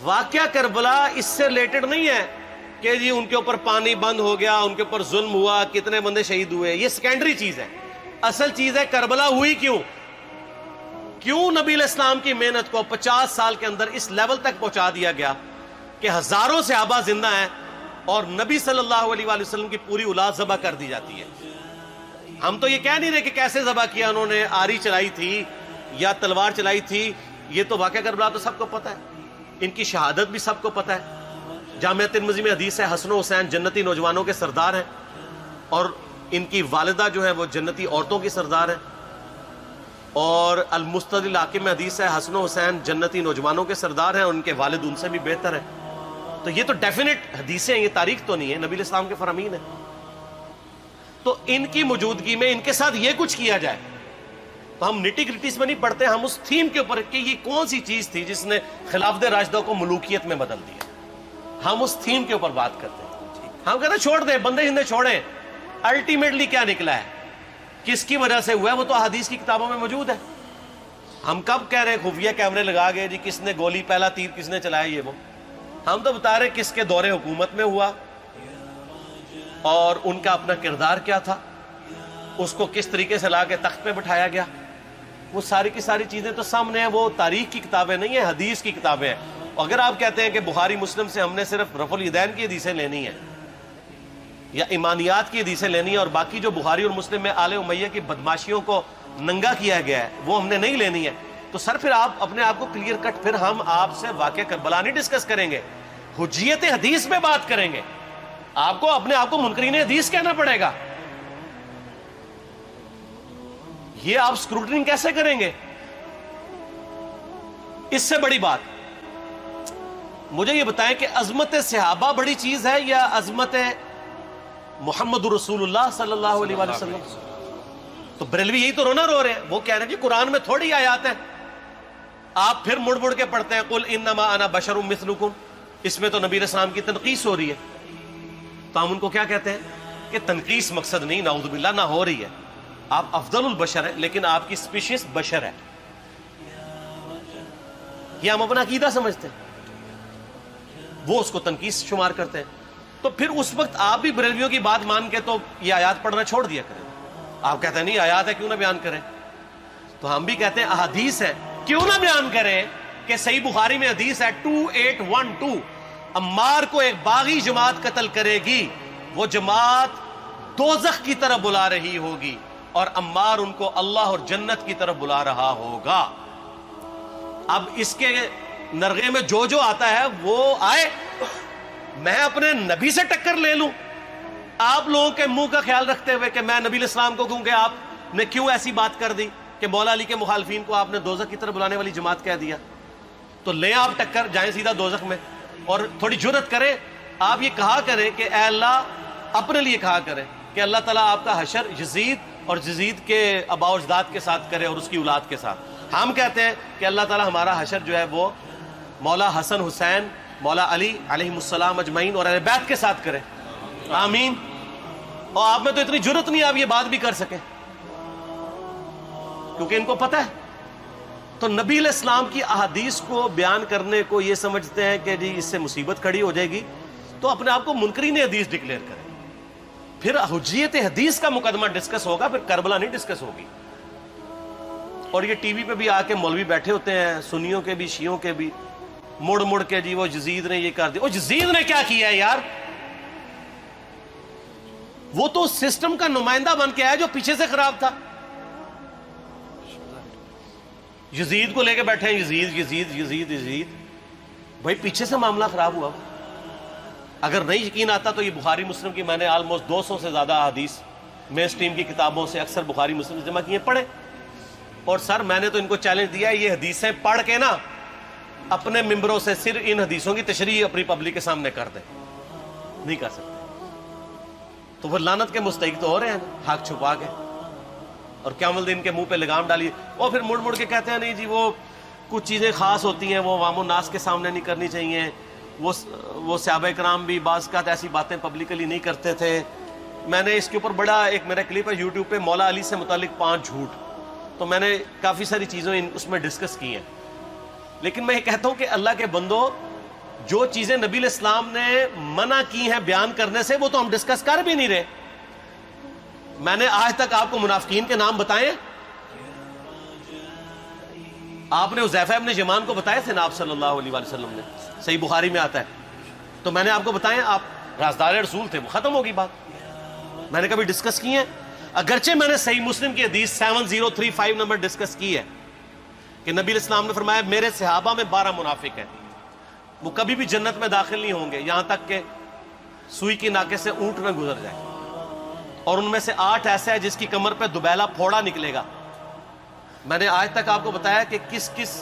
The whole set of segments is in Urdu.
واقعہ کربلا اس سے ریلیٹڈ نہیں ہے کہ جی ان کے اوپر پانی بند ہو گیا، ان کے اوپر ظلم ہوا، کتنے بندے شہید ہوئے، یہ سیکنڈری چیز ہے. اصل چیز ہے کربلا ہوئی کیوں نبی علیہ السلام کی محنت کو 50 سال کے اندر اس لیول تک پہنچا دیا گیا کہ ہزاروں صحابہ زندہ ہیں اور نبی صلی اللہ علیہ وآلہ وسلم کی پوری اولاد ذبح کر دی جاتی ہے. ہم تو یہ کہہ نہیں رہے کہ کیسے ذبح کیا انہوں نے، آری چلائی تھی یا تلوار چلائی تھی، یہ تو واقعہ کربلا تو سب کو پتہ ہے، ان کی شہادت بھی سب کو پتہ ہے. جامعہ ترمذی میں حدیث ہے حسن و حسین جنتی نوجوانوں کے سردار ہیں اور ان کی والدہ جو ہے وہ جنتی عورتوں کی سردار ہیں. اور المستدرک الحاکم میں حدیث ہے حسن و حسین جنتی نوجوانوں کے سردار ہیں اور ان کے والد ان سے بھی بہتر ہیں. تو یہ تو ڈیفینٹ حدیثیں ہیں، یہ تاریخ تو نہیں ہے، نبی علیہ السلام کے فرامین ہیں. تو ان کی موجودگی میں ان کے ساتھ یہ کچھ کیا جائے تو ہم نٹی گریٹیز میں نہیں پڑھتے، ہم اس تھیم کے اوپر کہ یہ کون سی چیز تھی جس نے خلافت راشدہ کو ملوکیت میں بدل دیا، ہم اس تھیم کے اوپر بات کرتے ہیں. ہم کہتے ہیں چھوڑ دیں، بندے ہندے چھوڑیں. الٹیمیٹلی کیا نکلا ہے، کس کی وجہ سے ہوا ہے، وہ تو احادیث کی کتابوں میں موجود ہے. ہم کب کہہ رہے ہیں خفیہ کیمرے لگا گئے جی کس نے گولی پہلا تیر کس نے چلایا، یہ وہ ہم تو بتا رہے کس کے دور حکومت میں ہوا اور ان کا اپنا کردار کیا تھا، اس کو کس طریقے سے لا کے تخت پہ بٹھایا گیا. وہ ساری کی ساری چیزیں تو سامنے ہیں، وہ تاریخ کی کتابیں نہیں ہیں، حدیث کی کتابیں ہیں. اگر آپ کہتے ہیں کہ بخاری مسلم سے ہم نے صرف رفع الیدین کی حدیثیں لینی ہیں یا ایمانیات کی حدیثیں لینی ہیں اور باقی جو بخاری اور مسلم میں آل امیہ کی بدماشیوں کو ننگا کیا گیا ہے وہ ہم نے نہیں لینی ہے، تو سر پھر آپ اپنے آپ کو کلیئر کٹ، پھر ہم آپ سے واقعہ کربلا نہیں ڈسکس کریں گے، حجیت حدیث میں بات کریں گے. آپ کو اپنے آپ کو منکرین حدیث کہنا پڑے گا. یہ آپ اسکروٹنگ کیسے کریں گے؟ اس سے بڑی بات مجھے یہ بتائیں کہ عظمت صحابہ بڑی چیز ہے یا عظمت محمد رسول اللہ صلی اللہ علیہ وآلہ وسلم؟ تو بریلوی یہی تو رونا رو رہے ہیں، وہ کہہ رہے ہیں کہ قرآن میں تھوڑی آیات ہیں. آپ پھر مڑ مڑ کے پڑھتے ہیں قل انما انا بشر مثلکم، اس میں تو نبی علیہ السلام کی تنقیص ہو رہی ہے. تو ہم ان کو کیا کہتے ہیں کہ تنقیص مقصد نہیں، نعوذ باللہ نہ ہو رہی ہے، آپ افضل البشر ہیں لیکن آپ کی سپیشیز بشر ہے. یہ ہم اپنا عقیدہ سمجھتے ہیں، وہ اس کو تنقیص شمار کرتے ہیں. تو پھر اس وقت آپ بھی بریلویوں کی بات مان کے تو یہ آیات پڑھنا چھوڑ دیا کریں. آپ کہتے ہیں نہیں آیات ہے کیوں نہ بیان کریں، تو ہم بھی کہتے ہیں احادیث ہے کیوں نہ بیان کریں. کہ صحیح بخاری میں حدیث ہے 2812 عمار کو ایک باغی جماعت قتل کرے گی، وہ جماعت دوزخ کی طرف بلا رہی ہوگی اور عمار ان کو اللہ اور جنت کی طرف بلا رہا ہوگا. اب اس کے نرغے میں جو آتا ہے وہ آئے، میں اپنے نبی سے ٹکر لے لوں. آپ لوگوں کے منہ کا خیال رکھتے ہوئے کہ میں نبی علیہ السلام کو کہوں کہ آپ نے کیوں ایسی بات کر دی کہ مولا علی کے مخالفین کو آپ نے دوزخ کی طرف بلانے والی جماعت کہہ دیا. تو لیں آپ ٹکر، جائیں سیدھا دوزخ میں. اور تھوڑی جرت کریں، آپ یہ کہا کریں کہ اے اللہ، اپنے لیے کہا کریں کہ اللہ تعالیٰ آپ کا حشر یزید اور یزید کے آباء و اجداد کے ساتھ کرے اور اس کی اولاد کے ساتھ. ہم کہتے ہیں کہ اللہ تعالیٰ ہمارا حشر جو ہے وہ مولا حسن حسین، مولا علی علیہ السلام اجمعین اور اہل بیت کے ساتھ کرے، آمین. اور آپ میں تو اتنی جرت نہیں آپ یہ بات بھی کر سکیں کیونکہ ان کو پتہ ہے. تو نبی علیہ السلام کی احادیث کو بیان کرنے کو یہ سمجھتے ہیں کہ جی اس سے مصیبت کھڑی ہو جائے گی، تو اپنے آپ کو منکرین حدیث ڈکلیئر کریں. پھر حجیت حدیث کا مقدمہ ڈسکس ہوگا، پھر کربلا نہیں ڈسکس ہوگی. اور یہ ٹی وی پہ بھی آ کے مولوی بیٹھے ہوتے ہیں، سنیوں کے بھی شیعوں کے بھی، مڑ مڑ کے جی وہ یزید نے یہ کر دیا. وہ یزید نے کیا کیا ہے یار؟ وہ تو سسٹم کا نمائندہ بن کے آیا جو پیچھے سے خراب تھا. یزید کو لے کے بیٹھے ہیں، یزید یزید یزید یزید. بھائی پیچھے سے معاملہ خراب ہوا. اگر نہیں یقین آتا تو یہ بخاری مسلم کی میں نے آلموسٹ 200 سے زیادہ حدیث مین اسٹریم کی کتابوں سے اکثر بخاری مسلم جمع کیے، پڑھے. اور سر میں نے تو ان کو چیلنج دیا ہے یہ حدیثیں پڑھ کے نا اپنے ممبروں سے صرف ان حدیثوں کی تشریح اپنی پبلک کے سامنے کر دیں. نہیں کر سکتے تو وہ لعنت کے مستحق تو ہو رہے ہیں حق چھپا کے، اور قیامت دن کے منہ پہ لگام ڈالیے. اور پھر مڑ مڑ کے کہتے ہیں نہیں جی وہ کچھ چیزیں خاص ہوتی ہیں وہ عوام الناس کے سامنے نہیں کرنی چاہیے. وہ صحابہ کرام بھی بعض کا ایسی باتیں پبلکلی نہیں کرتے تھے. میں نے اس کے اوپر بڑا ایک میرا کلپ ہے یوٹیوب پہ، مولا علی سے متعلق 5 جھوٹ. تو میں نے کافی ساری چیزیں اس میں ڈسکس کی ہیں. لیکن میں یہ کہتا ہوں کہ اللہ کے بندو، جو چیزیں نبی علیہ السلام نے منع کی ہیں بیان کرنے سے وہ تو ہم ڈسکس کر بھی نہیں رہے. میں نے آج تک آپ کو منافقین کے نام بتائے؟ آپ نے حذیفہ ابن یمان کو بتائے تھے نا آپ صلی اللہ علیہ وسلم نے؟ صحیح بخاری میں آتا ہے. تو میں نے آپ کو بتائے، آپ رازدار رسول تھے، وہ ختم ہوگی بات. میں نے کبھی ڈسکس کی ہے؟ اگرچہ میں نے صحیح مسلم کی حدیث 7035 نمبر ڈسکس کی ہے کہ نبی علیہ السلام نے فرمایا میرے صحابہ میں 12 منافق ہیں، وہ کبھی بھی جنت میں داخل نہیں ہوں گے یہاں تک کہ سوئی کی ناکے سے اونٹ نہ گزر جائے، اور ان میں سے 8 ایسا ہے جس کی کمر پہ دوبیلا پھوڑا نکلے گا. میں نے آج تک آپ کو بتایا کہ کس کس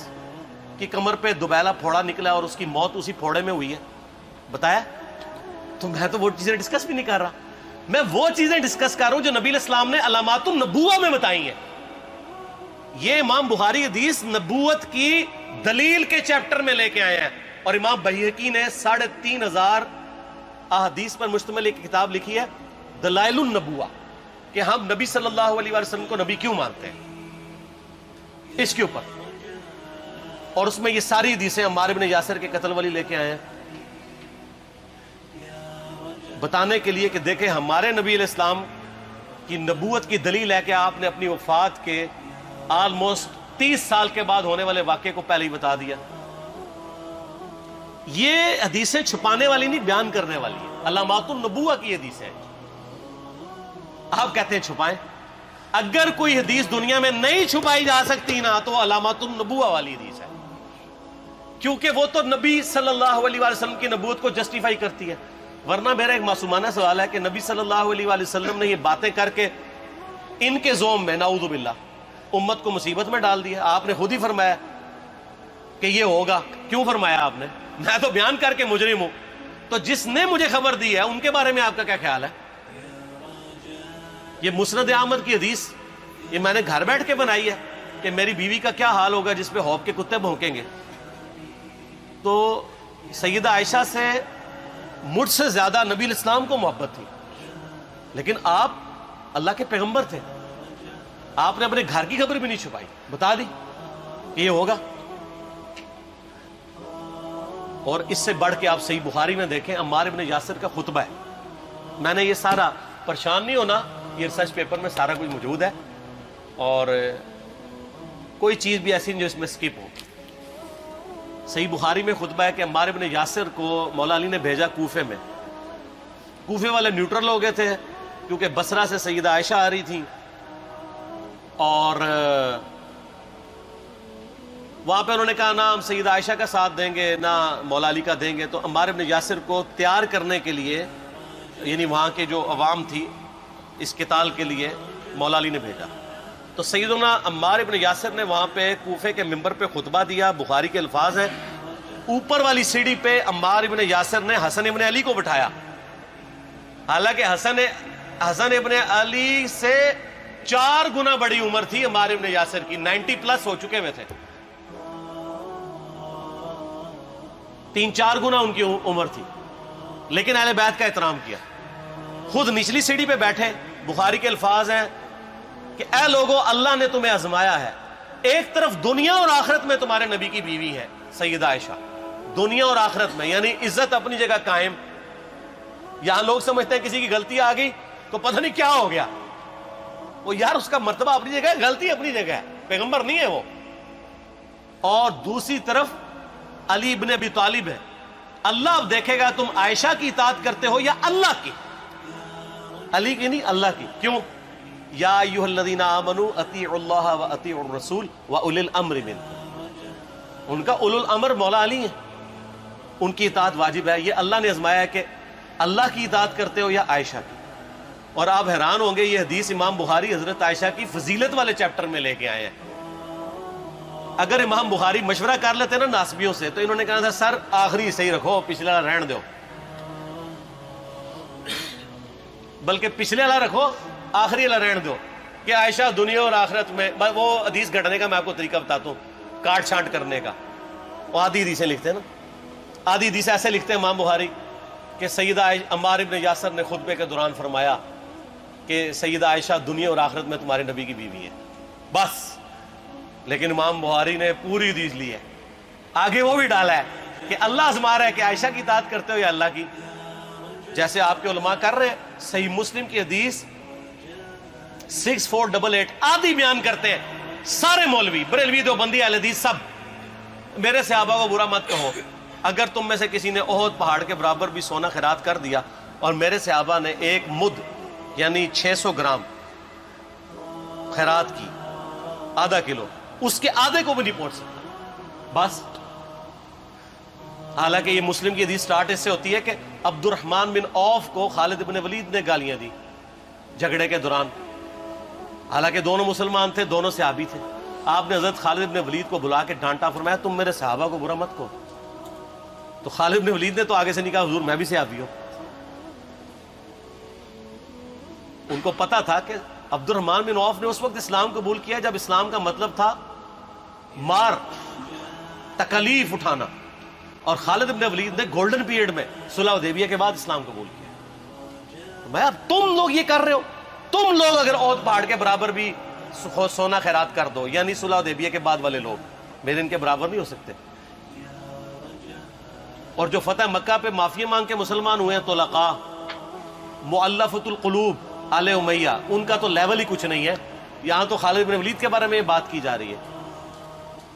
کی کمر پہ دوبیلا پھوڑا نکلا اور اس کی موت اسی پھوڑے میں ہوئی ہے؟ بتایا؟ تو میں تو وہ چیزیں ڈسکس بھی نہیں کر رہا، میں وہ چیزیں ڈسکس کر رہا ہوں جو نبی علیہ السلام نے علامات النبوہ میں بتائی ہیں. یہ امام بخاری حدیث نبوت کی دلیل کے چیپٹر میں لے کے آئے ہیں، اور امام بہقی نے 3500 احادیث پر مشتمل ایک کتاب لکھی ہے دلائل النبوہ، کہ ہم نبی صلی اللہ علیہ وسلم کو نبی کیوں مانتے ہیں، اس کے اوپر. اور اس میں یہ ساری حدیثیں عمار بن یاسر کے قتل والی لے کے آئے ہیں، بتانے کے لیے کہ دیکھیں ہمارے نبی علیہ السلام کی نبوت کی دلیل ہے کہ آپ نے اپنی وفات کے آلموسٹ 30 سال کے بعد ہونے والے واقعے کو پہلے ہی بتا دیا. یہ حدیثیں چھپانے والی نہیں، بیان کرنے والی ہیں، علامات النبوہ کی حدیثیں. آپ کہتے ہیں چھپائیں. اگر کوئی حدیث دنیا میں نہیں چھپائی جا سکتی نا تو علامات النبوہ والی حدیث ہے، کیونکہ وہ تو نبی صلی اللہ علیہ وسلم کی نبوت کو جسٹیفائی کرتی ہے. ورنہ میرا ایک معصومانہ سوال ہے کہ نبی صلی اللہ علیہ وسلم نے یہ باتیں کر کے ان کے زوم میں نعوذ باللہ امت کو مصیبت میں ڈال دیا. آپ نے خود ہی فرمایا کہ یہ ہوگا. کیوں فرمایا آپ نے؟ میں تو بیان کر کے مجرم ہوں. تو جس نے مجھے خبر دی ہے ان کے بارے میں آپ کا کیا خیال ہے؟ یہ مسند احمد کی حدیث یہ میں نے گھر بیٹھ کے بنائی ہے کہ میری بیوی کا کیا حال ہوگا جس پہ خوف کے کتے بھونکیں گے. تو سیدہ عائشہ سے مجھ سے زیادہ نبی علیہ السلام کو محبت تھی، لیکن آپ اللہ کے پیغمبر تھے، آپ نے اپنے گھر کی خبر بھی نہیں چھپائی، بتا دی کہ یہ ہوگا. اور اس سے بڑھ کے آپ صحیح بخاری میں دیکھیں عمار ابن یاسر کا خطبہ ہے. میں نے یہ سارا، پریشان نہیں ہونا، یہ ریسرچ پیپر میں سارا کچھ موجود ہے اور کوئی چیز بھی ایسی نہیں جو اس میں سکپ ہو. صحیح بخاری میں خطبہ ہے کہ عمار ابن یاسر کو مولا علی نے بھیجا کوفے میں. کوفے والے نیوٹرل ہو گئے تھے کیونکہ بصرہ سے سیدہ عائشہ آ رہی تھیں اور وہاں پہ انہوں نے کہا نہ ہم سیدہ عائشہ کا ساتھ دیں گے نہ مولا علی کا دیں گے. تو عمار ابن یاسر کو تیار کرنے کے لیے، یعنی وہاں کے جو عوام تھی اس قتال کے لیے، مولا علی نے بھیجا. تو سیدنا عمار ابن یاسر نے وہاں پہ کوفے کے ممبر پہ خطبہ دیا. بخاری کے الفاظ ہیں، اوپر والی سیڑھی پہ عمار ابن یاسر نے حسن ابن علی کو بٹھایا، حالانکہ حسن ابن علی سے 4 گنا بڑی عمر تھی عمار ابن یاسر کی، 90 پلس ہو چکے ہوئے تھے، 3-4 گنا ان کی عمر تھی. لیکن اہل بیت کا احترام کیا، خود نچلی سیڑھی پہ بیٹھے. بخاری کے الفاظ ہیں کہ اے لوگو اللہ نے تمہیں آزمایا ہے، ایک طرف دنیا اور آخرت میں تمہارے نبی کی بیوی ہے سیدہ عائشہ، دنیا اور آخرت میں، یعنی عزت اپنی جگہ قائم. یہاں لوگ سمجھتے ہیں کسی کی غلطی آ گئی تو پتہ نہیں کیا ہو گیا. وہ یار اس کا مرتبہ اپنی جگہ ہے، غلطی اپنی جگہ ہے، پیغمبر نہیں ہے وہ. اور دوسری طرف علی ابن ابی طالب ہے. اللہ اب دیکھے گا تم عائشہ کی اطاعت کرتے ہو یا اللہ کی. علی کی نہیں، اللہ کی. کیوں؟ یا ایھا الذین آمنوا اطیعوا اللہ واطیعوا الرسول واولی الامر منکم. ان کا اولو الامر مولا علی ہیں، ان کی اطاعت واجب ہے. یہ اللہ نے آزمایا ہے کہ اللہ کی اطاعت کرتے ہو یا عائشہ کی. اور آپ حیران ہوں گے یہ حدیث امام بخاری حضرت عائشہ کی فضیلت والے چیپٹر میں لے کے آئے ہیں. اگر امام بخاری مشورہ کر لیتے نا ناسبیوں سے تو انہوں نے کہا تھا سر آخری صحیح رکھو، پچھلے والا رہن دو، بلکہ پچھلے والا رکھو آخری والا رہن دو، کہ عائشہ دنیا اور آخرت میں. وہ حدیث گھٹنے کا میں آپ کو طریقہ بتاتا ہوں، کاٹ چھانٹ کرنے کا. وہ آدھی حدیثیں لکھتے ہیں نا، آدھی حدیث ایسے لکھتے ہیں امام بخاری کہ سیدہ عمار ابن یاسر نے خطبے کے دوران فرمایا کہ سیدہ عائشہ دنیا اور آخرت میں تمہارے نبی کی بیوی ہے، بس. لیکن امام بخاری نے پوری حدیث لی ہے، آگے وہ بھی ڈالا ہے کہ اللہ آزما رہا ہے کہ عائشہ کی اطاعت کرتے ہو یا اللہ کی، جیسے آپ کے علماء کر رہے ہیں. صحیح مسلم کی حدیث 6488 آدھی بیان کرتے ہیں سارے مولوی، بریلوی، دیوبندی، اہل حدیث، سب. میرے صحابہ کو برا مت کہو. اگر تم میں سے کسی نے احد پہاڑ کے برابر بھی سونا خیرات کر دیا اور میرے صحابہ نے ایک مد یعنی 600 گرام خیرات کی، آدھا کلو، اس کے آدھے کو بھی نہیں پہنچ سکتا بس. حالانکہ یہ مسلم کی حدیث سٹارٹ اس سے ہوتی ہے کہ عبد الرحمن بن عوف کو خالد بن ولید نے گالیاں دی جھگڑے کے دوران. حالانکہ دونوں مسلمان تھے، دونوں صحابی تھے. آپ نے حضرت خالد بن ولید کو بلا کے ڈانٹا، فرمایا تم میرے صحابہ کو برا مت کہو. تو خالد بن ولید نے تو آگے سے نہیں کہا حضور میں بھی صحابی ہوں. ان کو پتا تھا کہ عبد الرحمن بن عوف نے اس وقت اسلام قبول کیا جب اسلام کا مطلب تھا مار، تکلیف اٹھانا، اور خالد بن ولید نے گولڈن پیریڈ میں صلح حدیبیہ کے بعد اسلام قبول کیا. میں اب تم لوگ یہ کر رہے ہو، تم لوگ اگر احد پہاڑ کے برابر بھی سونا خیرات کر دو، یعنی صلح حدیبیہ کے بعد والے لوگ میرے ان کے برابر نہیں ہو سکتے. اور جو فتح مکہ پہ معافی مانگ کے مسلمان ہوئے ہیں طلقاء، مؤلفۃ القلوب، آل امیہ، ان کا تو لیول ہی کچھ نہیں ہے. یہاں تو خالد بن ولید کے بارے میں یہ بات کی جا رہی ہے.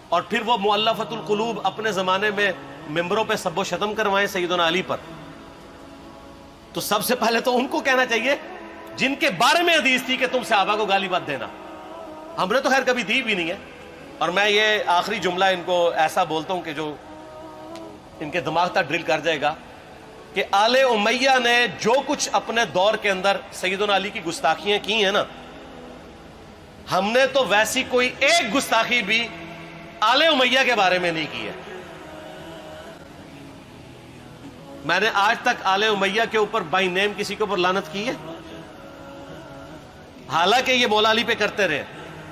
اور پھر وہ مؤلفۃ القلوب اپنے زمانے میں ممبروں پہ سب و شتم کروائیں سیدنا علی پر. تو سب سے پہلے تو ان کو کہنا چاہیے جن کے بارے میں حدیث تھی کہ تم صحابہ کو گالی مت دینا. ہم نے تو خیر کبھی دی بھی نہیں ہے. اور میں یہ آخری جملہ ان کو ایسا بولتا ہوں کہ جو ان کے دماغ تک ڈرل کر جائے گا کہ آل امیہ نے جو کچھ اپنے دور کے اندر سیدنا علی کی گستاخیاں کی ہیں نا، ہم نے تو ویسی کوئی ایک گستاخی بھی آل امیہ کے بارے میں نہیں کی ہے. میں نے آج تک آل امیہ کے اوپر بائی نیم کسی کے اوپر لعنت کی ہے؟ حالانکہ یہ مولا علی پہ کرتے رہے.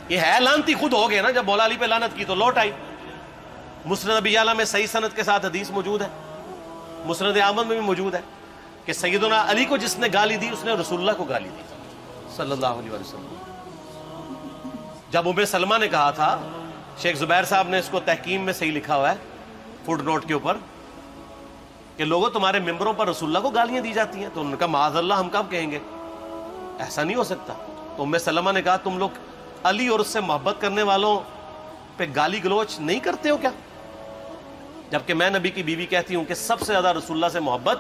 یہ ہے لعنتی خود ہو گئے نا، جب مولا علی پہ لعنت کی تو لوٹ آئی. مسند ابی اعلیٰ میں صحیح سند کے ساتھ حدیث موجود ہے، مسند احمد میں بھی موجود ہے کہ سیدنا علی کو جس نے گالی دی اس نے رسول اللہ کو گالی دی صلی اللہ علیہ وسلم. جب ام سلمہ نے کہا تھا، شیخ زبیر صاحب نے اس کو تحکیم میں صحیح لکھا ہوا ہے فوٹ نوٹ کے اوپر، کہ لوگوں تمہارے ممبروں پر رسول اللہ کو گالیاں دی جاتی ہیں، تو انہوں نے کہا معاذ اللہ، ہم کب کہیں گے، ایسا نہیں ہو سکتا. تو ام سلمہ نے کہا تم لوگ علی اور اس سے محبت کرنے والوں پہ گالی گلوچ نہیں کرتے ہو کیا؟ جبکہ میں نبی کی بیوی کہتی ہوں کہ سب سے زیادہ رسول اللہ سے محبت،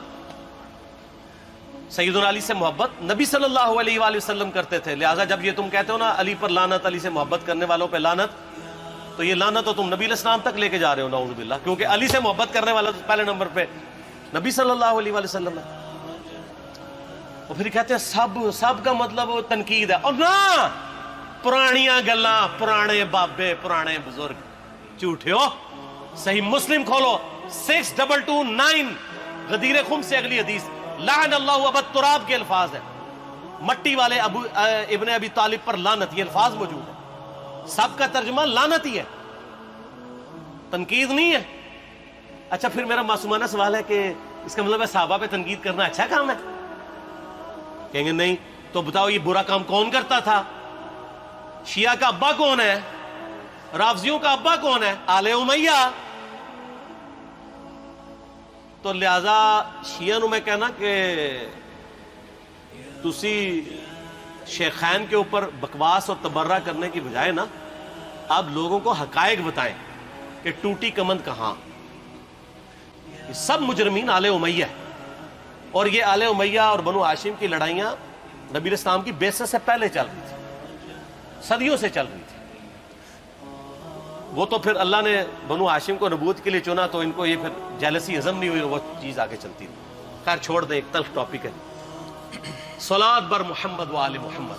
سیدنا علی سے محبت نبی صلی اللہ علیہ وآلہ وسلم کرتے تھے. لہٰذا جب یہ تم کہتے ہو نا علی پر لعنت، علی سے محبت کرنے والوں پہ لعنت، تو یہ لعنت تو تم نبی علیہ السلام تک لے کے جا رہے ہو نعوذ باللہ، کیونکہ علی سے محبت کرنے والا تو پہلے نمبر پہ نبی صلی اللہ علیہ وآلہ وسلم ہے. اور پھر کہتے ہیں سب کا مطلب تنقید ہے. اور نہ، پرانیاں گلاں، پرانے بابے، پرانے بزرگ جھوٹے ہو. صحیح مسلم کھولو 6229 غدیر خم سے اگلی حدیث، لعن اللہ ابا التراب کے الفاظ ہیں، مٹی والے ابن ابی طالب پر لعنت، یہ الفاظ موجود ہے. سب کا ترجمہ لعنت ہی ہے، تنقید نہیں ہے. اچھا پھر میرا معصومانہ سوال ہے کہ اس کا مطلب ہے صحابہ پہ تنقید کرنا اچھا کام ہے؟ کہیں گے نہیں. تو بتاؤ یہ برا کام کون کرتا تھا؟ شیعہ کا ابا کون ہے؟ رافضیوں کا ابا کون ہے؟ آل امیہ. تو لہذا شیعہ نو میں کہنا کہ تسی شیخین کے اوپر بکواس اور تبرہ کرنے کی بجائے نا، آپ لوگوں کو حقائق بتائیں کہ ٹوٹی کمند کہاں. یہ سب مجرمین آل امیہ ہے. اور یہ آل امیہ اور بنو ہاشم کی لڑائیاں نبی علیہ السلام کی بعثت سے پہلے چل رہی تھی، صدیوں سے چل رہی تھی. وہ تو پھر اللہ نے بنو ہاشم کو نبوت کے لیے چنا تو ان کو یہ پھر جیلسی ہضم نہیں ہوئی، وہ چیز آگے چلتی تھی. خیر چھوڑ دیں، ایک تلخ ٹاپک ہے. صلاۃ بر محمد و آل محمد.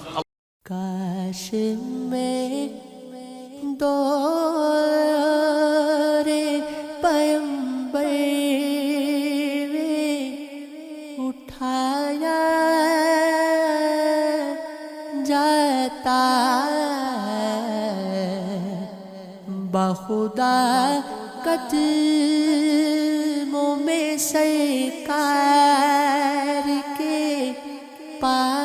کاش میں دور پیمبر اٹھایا جاتا، بخدا قدموں میں سرکار کے پاس